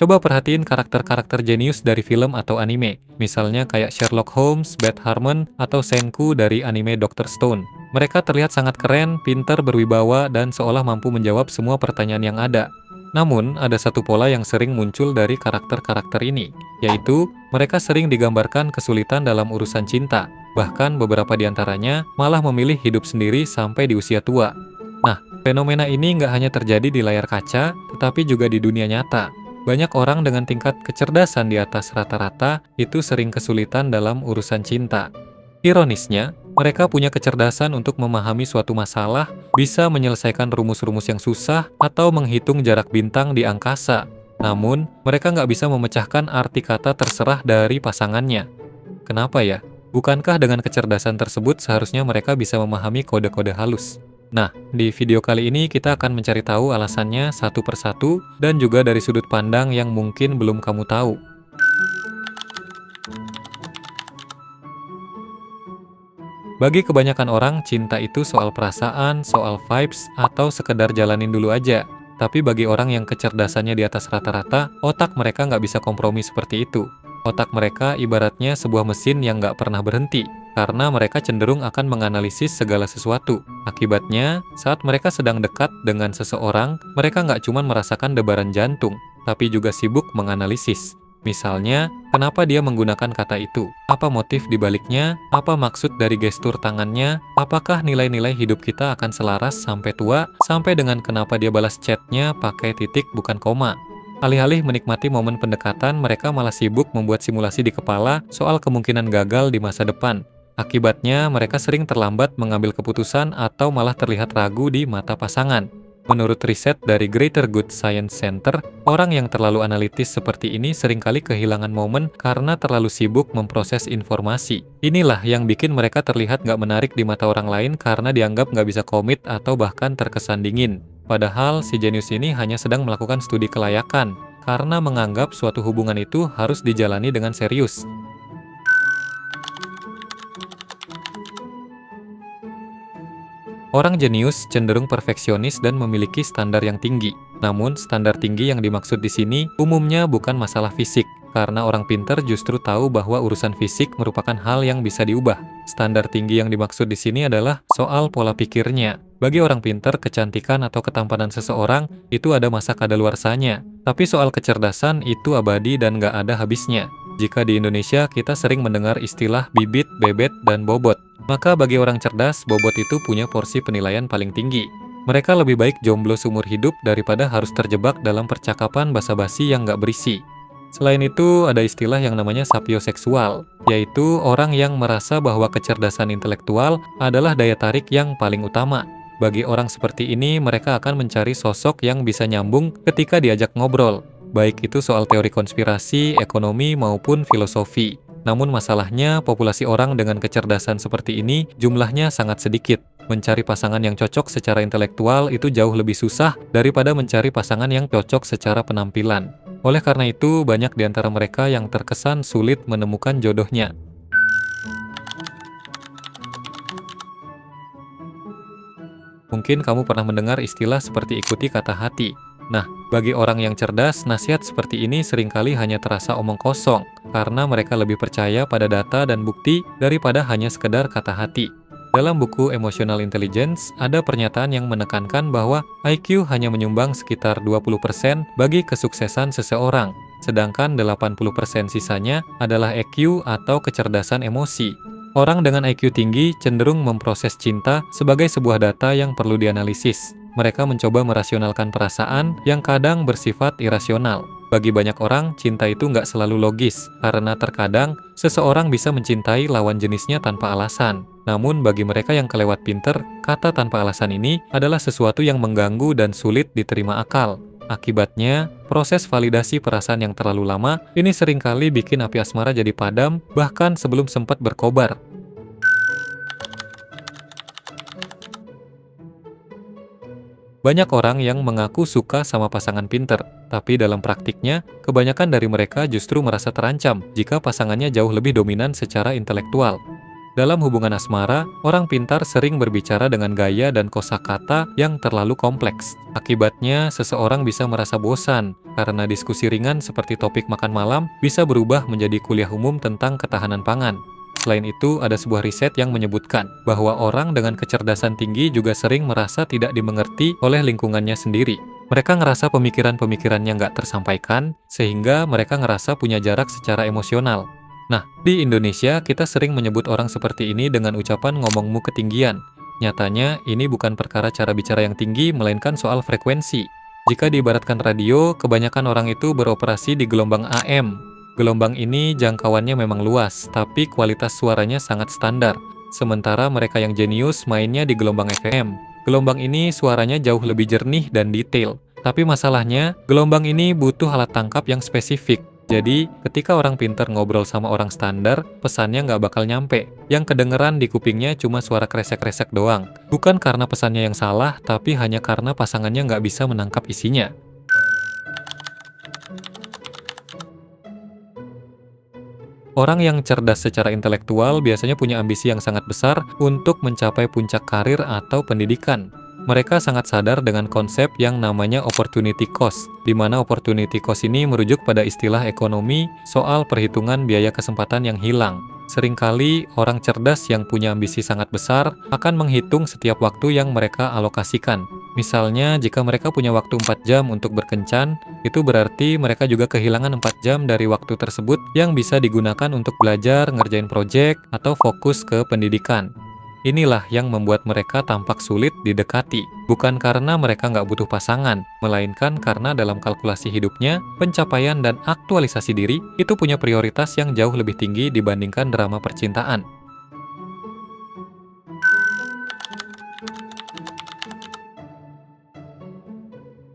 Coba perhatiin karakter-karakter jenius dari film atau anime, misalnya kayak Sherlock Holmes, Beth Harmon, atau Senku dari anime Dr. Stone. Mereka terlihat sangat keren, pintar, berwibawa, dan seolah mampu menjawab semua pertanyaan yang ada. Namun, ada satu pola yang sering muncul dari karakter-karakter ini, yaitu mereka sering digambarkan kesulitan dalam urusan cinta. Bahkan beberapa di antaranya malah memilih hidup sendiri sampai di usia tua. Nah, fenomena ini nggak hanya terjadi di layar kaca, tetapi juga di dunia nyata. Banyak orang dengan tingkat kecerdasan di atas rata-rata itu sering kesulitan dalam urusan cinta. Ironisnya, mereka punya kecerdasan untuk memahami suatu masalah, bisa menyelesaikan rumus-rumus yang susah, atau menghitung jarak bintang di angkasa. Namun, mereka nggak bisa memecahkan arti kata terserah dari pasangannya. Kenapa ya? Bukankah dengan kecerdasan tersebut seharusnya mereka bisa memahami kode-kode halus? Nah, di video kali ini kita akan mencari tahu alasannya satu persatu dan juga dari sudut pandang yang mungkin belum kamu tahu. Bagi kebanyakan orang, cinta itu soal perasaan, soal vibes, atau sekedar jalanin dulu aja. Tapi bagi orang yang kecerdasannya di atas rata-rata, otak mereka nggak bisa kompromi seperti itu. Otak mereka ibaratnya sebuah mesin yang nggak pernah berhenti, karena mereka cenderung akan menganalisis segala sesuatu. Akibatnya, saat mereka sedang dekat dengan seseorang, mereka nggak cuma merasakan debaran jantung, tapi juga sibuk menganalisis. Misalnya, kenapa dia menggunakan kata itu? Apa motif dibaliknya? Apa maksud dari gestur tangannya? Apakah nilai-nilai hidup kita akan selaras sampai tua? Sampai dengan kenapa dia balas chatnya pakai titik bukan koma? Alih-alih menikmati momen pendekatan, mereka malah sibuk membuat simulasi di kepala soal kemungkinan gagal di masa depan. Akibatnya, mereka sering terlambat mengambil keputusan atau malah terlihat ragu di mata pasangan. Menurut riset dari Greater Good Science Center, orang yang terlalu analitis seperti ini seringkali kehilangan momen karena terlalu sibuk memproses informasi. Inilah yang bikin mereka terlihat nggak menarik di mata orang lain karena dianggap nggak bisa komit atau bahkan terkesan dingin. Padahal si jenius ini hanya sedang melakukan studi kelayakan karena menganggap suatu hubungan itu harus dijalani dengan serius. Orang jenius cenderung perfeksionis dan memiliki standar yang tinggi. Namun, standar tinggi yang dimaksud di sini umumnya bukan masalah fisik, karena orang pintar justru tahu bahwa urusan fisik merupakan hal yang bisa diubah. Standar tinggi yang dimaksud di sini adalah soal pola pikirnya. Bagi orang pintar, kecantikan atau ketampanan seseorang itu ada masa kadaluarsanya. Tapi soal kecerdasan itu abadi dan nggak ada habisnya. Jika di Indonesia kita sering mendengar istilah bibit, bebet, dan bobot, maka bagi orang cerdas, bobot itu punya porsi penilaian paling tinggi. Mereka lebih baik jomblo seumur hidup daripada harus terjebak dalam percakapan basa-basi yang nggak berisi. Selain itu, ada istilah yang namanya sapioseksual, yaitu orang yang merasa bahwa kecerdasan intelektual adalah daya tarik yang paling utama. Bagi orang seperti ini, mereka akan mencari sosok yang bisa nyambung ketika diajak ngobrol, baik itu soal teori konspirasi, ekonomi, maupun filosofi. Namun masalahnya, populasi orang dengan kecerdasan seperti ini jumlahnya sangat sedikit. Mencari pasangan yang cocok secara intelektual itu jauh lebih susah daripada mencari pasangan yang cocok secara penampilan. Oleh karena itu, banyak di antara mereka yang terkesan sulit menemukan jodohnya. Mungkin kamu pernah mendengar istilah seperti ikuti kata hati. Nah, bagi orang yang cerdas, nasihat seperti ini seringkali hanya terasa omong kosong, karena mereka lebih percaya pada data dan bukti daripada hanya sekedar kata hati. Dalam buku Emotional Intelligence, ada pernyataan yang menekankan bahwa IQ hanya menyumbang sekitar 20% bagi kesuksesan seseorang, sedangkan 80% sisanya adalah EQ atau kecerdasan emosi. Orang dengan IQ tinggi cenderung memproses cinta sebagai sebuah data yang perlu dianalisis. Mereka mencoba merasionalkan perasaan yang kadang bersifat irasional. Bagi banyak orang, cinta itu nggak selalu logis, karena terkadang seseorang bisa mencintai lawan jenisnya tanpa alasan. Namun bagi mereka yang kelewat pinter, kata tanpa alasan ini adalah sesuatu yang mengganggu dan sulit diterima akal. Akibatnya, proses validasi perasaan yang terlalu lama ini seringkali bikin api asmara jadi padam, bahkan sebelum sempat berkobar. Banyak orang yang mengaku suka sama pasangan pinter, tapi dalam praktiknya, kebanyakan dari mereka justru merasa terancam jika pasangannya jauh lebih dominan secara intelektual. Dalam hubungan asmara, orang pintar sering berbicara dengan gaya dan kosakata yang terlalu kompleks. Akibatnya, seseorang bisa merasa bosan karena diskusi ringan seperti topik makan malam bisa berubah menjadi kuliah umum tentang ketahanan pangan. Selain itu, ada sebuah riset yang menyebutkan bahwa orang dengan kecerdasan tinggi juga sering merasa tidak dimengerti oleh lingkungannya sendiri. Mereka ngerasa pemikiran-pemikirannya nggak tersampaikan, sehingga mereka ngerasa punya jarak secara emosional. Nah, di Indonesia kita sering menyebut orang seperti ini dengan ucapan ngomongmu ketinggian. Nyatanya, ini bukan perkara cara bicara yang tinggi, melainkan soal frekuensi. Jika diibaratkan radio, kebanyakan orang itu beroperasi di gelombang AM. Gelombang ini jangkauannya memang luas, tapi kualitas suaranya sangat standar. Sementara mereka yang jenius mainnya di gelombang FM. Gelombang ini suaranya jauh lebih jernih dan detail. Tapi masalahnya, gelombang ini butuh alat tangkap yang spesifik. Jadi, ketika orang pintar ngobrol sama orang standar, pesannya nggak bakal nyampe. Yang kedengeran di kupingnya cuma suara kresek-kresek doang. Bukan karena pesannya yang salah, tapi hanya karena pasangannya nggak bisa menangkap isinya. Orang yang cerdas secara intelektual biasanya punya ambisi yang sangat besar untuk mencapai puncak karir atau pendidikan. Mereka sangat sadar dengan konsep yang namanya opportunity cost, di mana opportunity cost ini merujuk pada istilah ekonomi soal perhitungan biaya kesempatan yang hilang. Seringkali orang cerdas yang punya ambisi sangat besar akan menghitung setiap waktu yang mereka alokasikan. Misalnya, jika mereka punya waktu 4 jam untuk berkencan, itu berarti mereka juga kehilangan 4 jam dari waktu tersebut yang bisa digunakan untuk belajar, ngerjain proyek, atau fokus ke pendidikan. Inilah yang membuat mereka tampak sulit didekati, bukan karena mereka nggak butuh pasangan, melainkan karena dalam kalkulasi hidupnya, pencapaian dan aktualisasi diri itu punya prioritas yang jauh lebih tinggi dibandingkan drama percintaan.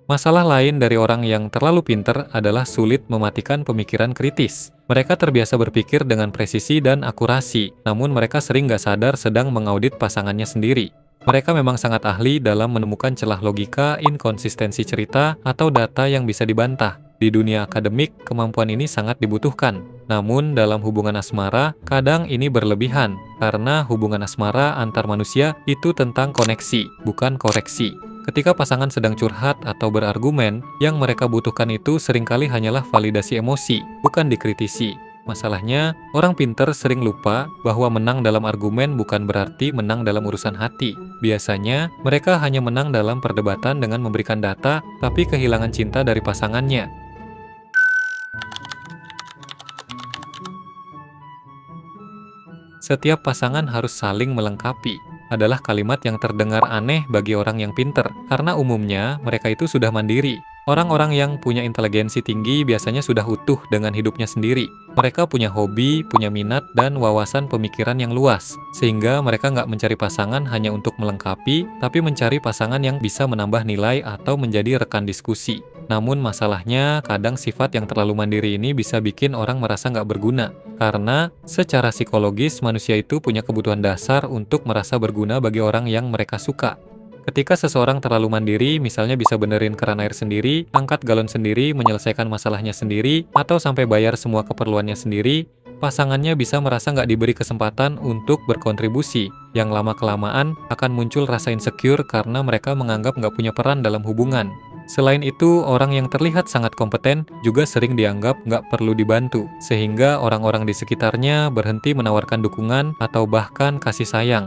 Masalah lain dari orang yang terlalu pintar adalah sulit mematikan pemikiran kritis. Mereka terbiasa berpikir dengan presisi dan akurasi, namun mereka sering nggak sadar sedang mengaudit pasangannya sendiri. Mereka memang sangat ahli dalam menemukan celah logika, inkonsistensi cerita, atau data yang bisa dibantah. Di dunia akademik, kemampuan ini sangat dibutuhkan. Namun, dalam hubungan asmara, kadang ini berlebihan, karena hubungan asmara antar manusia itu tentang koneksi, bukan koreksi. Ketika pasangan sedang curhat atau berargumen, yang mereka butuhkan itu seringkali hanyalah validasi emosi, bukan dikritisi. Masalahnya, orang pintar sering lupa bahwa menang dalam argumen bukan berarti menang dalam urusan hati. Biasanya, mereka hanya menang dalam perdebatan dengan memberikan data, tapi kehilangan cinta dari pasangannya. Setiap pasangan harus saling melengkapi. Adalah kalimat yang terdengar aneh bagi orang yang pinter, karena umumnya mereka itu sudah mandiri. Orang-orang yang punya inteligensi tinggi biasanya sudah utuh dengan hidupnya sendiri. Mereka punya hobi, punya minat, dan wawasan pemikiran yang luas, sehingga mereka nggak mencari pasangan hanya untuk melengkapi, tapi mencari pasangan yang bisa menambah nilai atau menjadi rekan diskusi. Namun masalahnya, kadang sifat yang terlalu mandiri ini bisa bikin orang merasa nggak berguna. Karena secara psikologis manusia itu punya kebutuhan dasar untuk merasa berguna bagi orang yang mereka suka. Ketika seseorang terlalu mandiri, misalnya bisa benerin keran air sendiri, angkat galon sendiri, menyelesaikan masalahnya sendiri, atau sampai bayar semua keperluannya sendiri, pasangannya bisa merasa nggak diberi kesempatan untuk berkontribusi. Yang lama-kelamaan akan muncul rasa insecure karena mereka menganggap nggak punya peran dalam hubungan. Selain itu, orang yang terlihat sangat kompeten juga sering dianggap nggak perlu dibantu, sehingga orang-orang di sekitarnya berhenti menawarkan dukungan atau bahkan kasih sayang.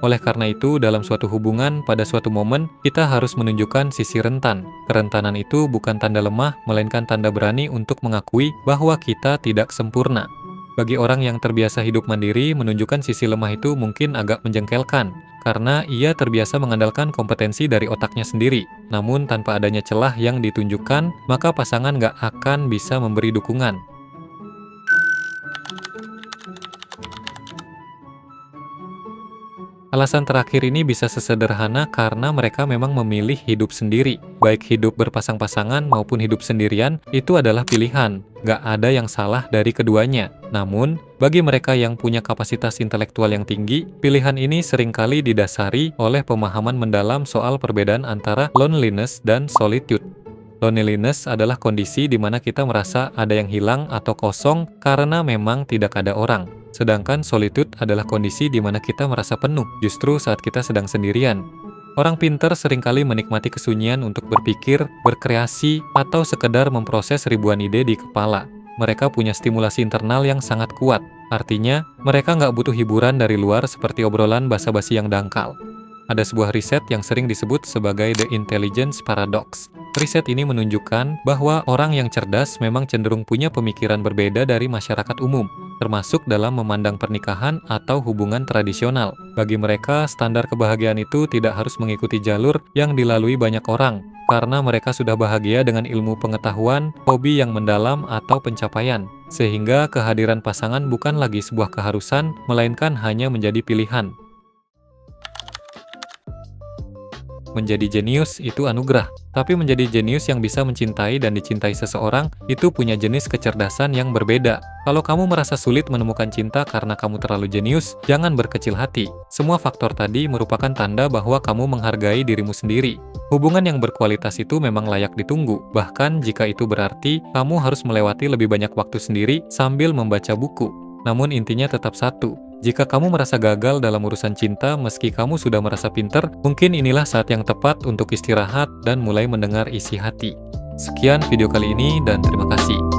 Oleh karena itu, dalam suatu hubungan, pada suatu momen, kita harus menunjukkan sisi rentan. Kerentanan itu bukan tanda lemah, melainkan tanda berani untuk mengakui bahwa kita tidak sempurna. Bagi orang yang terbiasa hidup mandiri, menunjukkan sisi lemah itu mungkin agak menjengkelkan, karena ia terbiasa mengandalkan kompetensi dari otaknya sendiri. Namun tanpa adanya celah yang ditunjukkan, maka pasangan nggak akan bisa memberi dukungan. Alasan terakhir ini bisa sesederhana karena mereka memang memilih hidup sendiri. Baik hidup berpasang-pasangan maupun hidup sendirian, itu adalah pilihan. Nggak ada yang salah dari keduanya. Namun, bagi mereka yang punya kapasitas intelektual yang tinggi, pilihan ini seringkali didasari oleh pemahaman mendalam soal perbedaan antara loneliness dan solitude. Loneliness adalah kondisi di mana kita merasa ada yang hilang atau kosong karena memang tidak ada orang. Sedangkan solitude adalah kondisi di mana kita merasa penuh justru saat kita sedang sendirian. Orang pinter seringkali menikmati kesunyian untuk berpikir, berkreasi, atau sekedar memproses ribuan ide di kepala. Mereka punya stimulasi internal yang sangat kuat. Artinya, mereka nggak butuh hiburan dari luar seperti obrolan basa-basi yang dangkal. Ada sebuah riset yang sering disebut sebagai The Intelligence Paradox. Riset ini menunjukkan bahwa orang yang cerdas memang cenderung punya pemikiran berbeda dari masyarakat umum, termasuk dalam memandang pernikahan atau hubungan tradisional. Bagi mereka, standar kebahagiaan itu tidak harus mengikuti jalur yang dilalui banyak orang, karena mereka sudah bahagia dengan ilmu pengetahuan, hobi yang mendalam, atau pencapaian. Sehingga kehadiran pasangan bukan lagi sebuah keharusan, melainkan hanya menjadi pilihan. Menjadi jenius itu anugerah, tapi menjadi jenius yang bisa mencintai dan dicintai seseorang itu punya jenis kecerdasan yang berbeda. Kalau kamu merasa sulit menemukan cinta karena kamu terlalu jenius, jangan berkecil hati. Semua faktor tadi merupakan tanda bahwa kamu menghargai dirimu sendiri. Hubungan yang berkualitas itu memang layak ditunggu, bahkan jika itu berarti kamu harus melewati lebih banyak waktu sendiri sambil membaca buku. Namun intinya tetap satu. Jika kamu merasa gagal dalam urusan cinta meski kamu sudah merasa pinter, mungkin inilah saat yang tepat untuk istirahat dan mulai mendengar isi hati. Sekian video kali ini dan terima kasih.